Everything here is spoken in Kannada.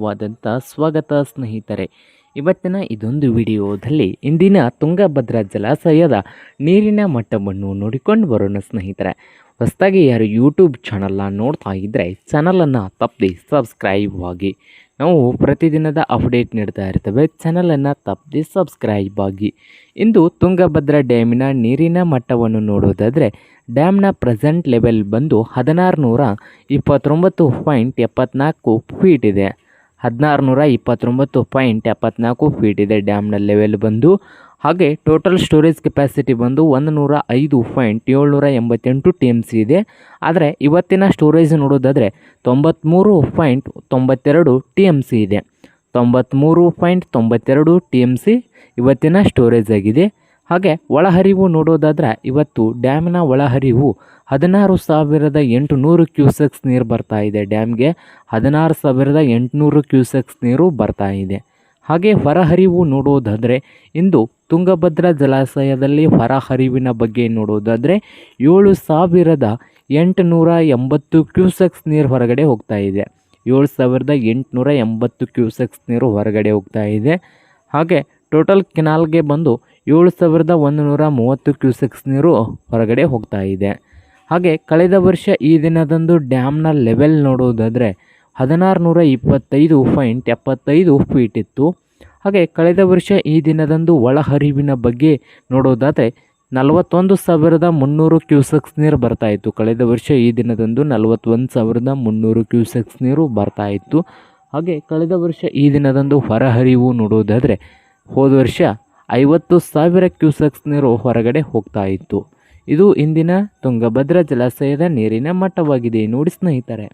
ವಾದಂಥ ಸ್ವಾಗತ ಸ್ನೇಹಿತರೆ. ಇವತ್ತಿನ ಇದೊಂದು ವಿಡಿಯೋದಲ್ಲಿ ಇಂದಿನ ತುಂಗಭದ್ರಾ ಜಲಾಶಯದ ನೀರಿನ ಮಟ್ಟವನ್ನು ನೋಡಿಕೊಂಡು ಬರೋಣ ಸ್ನೇಹಿತರೆ. ಹೊಸದಾಗಿ ಯಾರು ಯೂಟ್ಯೂಬ್ ಚಾನಲ್ನ ನೋಡ್ತಾ ಇದ್ದರೆ ಚಾನಲನ್ನು ತಪ್ಪದೆ ಸಬ್ಸ್ಕ್ರೈಬ್ ಆಗಿ. ನಾವು ಪ್ರತಿದಿನದ ಅಪ್ಡೇಟ್ ನೀಡ್ತಾ ಇರ್ತೇವೆ, ಚಾನಲನ್ನು ತಪ್ಪದೆ ಸಬ್ಸ್ಕ್ರೈಬ್ ಆಗಿ. ಇಂದು ತುಂಗಭದ್ರಾ ಡ್ಯಾಮಿನ ನೀರಿನ ಮಟ್ಟವನ್ನು ನೋಡೋದಾದರೆ ಡ್ಯಾಮ್ನ ಪ್ರೆಸೆಂಟ್ ಲೆವೆಲ್ ಬಂದು 1629.74 ಫೀಟ್ ಇದೆ. 1629.74 ಫೀಟ್ ಇದೆ ಡ್ಯಾಮ್ನ ಲೆವೆಲ್ ಬಂದು. ಹಾಗೆ ಟೋಟಲ್ ಸ್ಟೋರೇಜ್ ಕೆಪಾಸಿಟಿ ಬಂದು 105.788 TMC ಇದೆ. ಆದರೆ ಇವತ್ತಿನ ಸ್ಟೋರೇಜ್ ನೋಡೋದಾದರೆ 93.92 TMC ಇದೆ. 93.92 TMC ಇವತ್ತಿನ ಸ್ಟೋರೇಜ್ ಆಗಿದೆ. ಹಾಗೆ ಒಳಹರಿವು ನೋಡೋದಾದರೆ ಇವತ್ತು ಡ್ಯಾಮಿನ ಒಳಹರಿವು 16,800 ಕ್ಯೂಸೆಕ್ಸ್ ನೀರು ಬರ್ತಾ ಇದೆ. ಡ್ಯಾಮ್ಗೆ 16,800 ಕ್ಯೂಸೆಕ್ಸ್ ನೀರು ಬರ್ತಾ ಇದೆ. ಹಾಗೆ ಹೊರಹರಿವು ನೋಡೋದಾದರೆ ಇಂದು ತುಂಗಭದ್ರಾ ಜಲಾಶಯದಲ್ಲಿ ಹೊರಹರಿವಿನ ಬಗ್ಗೆ ನೋಡೋದಾದರೆ 7,880 ಕ್ಯೂಸೆಕ್ಸ್ ನೀರು ಹೊರಗಡೆ ಹೋಗ್ತಾ ಇದೆ. 7,880 ಕ್ಯೂಸೆಕ್ಸ್ ನೀರು ಹೊರಗಡೆ ಹೋಗ್ತಾ ಇದೆ. ಹಾಗೆ ಟೋಟಲ್ ಕೆನಾಲ್ಗೆ ಬಂದು 7,130 ಕ್ಯೂಸೆಕ್ಸ್ ನೀರು ಹೊರಗಡೆ ಹೋಗ್ತಾ ಇದೆ. ಹಾಗೆ ಕಳೆದ ವರ್ಷ ಈ ದಿನದಂದು ಡ್ಯಾಮ್ನ ಲೆವೆಲ್ ನೋಡೋದಾದರೆ 1625.75 ಫೀಟ್ ಇತ್ತು. ಹಾಗೆ ಕಳೆದ ವರ್ಷ ಈ ದಿನದಂದು ಒಳಹರಿವಿನ ಬಗ್ಗೆ ನೋಡೋದಾದರೆ 41,300 ಕ್ಯೂಸೆಕ್ಸ್ ನೀರು ಬರ್ತಾಯಿತ್ತು. ಕಳೆದ ವರ್ಷ ಈ ದಿನದಂದು 41,300 ಕ್ಯೂಸೆಕ್ಸ್ ನೀರು ಬರ್ತಾಯಿತ್ತು. ಹಾಗೆ ಕಳೆದ ವರ್ಷ ಈ ದಿನದಂದು ಹೊರಹರಿವು ನೋಡೋದಾದರೆ ಹೋದ ವರ್ಷ 50,000 ಕ್ಯೂಸೆಕ್ಸ್ ನೀರು ಹೊರಗಡೆ ಹೋಗ್ತಾ ಇತ್ತು. ಇದು ಇಂದಿನ ತುಂಗಭದ್ರಾ ಜಲಾಶಯದ ನೀರಿನ ಮಟ್ಟವಾಗಿದೆ ನೋಡಿ ಸ್ನೇಹಿತರೆ.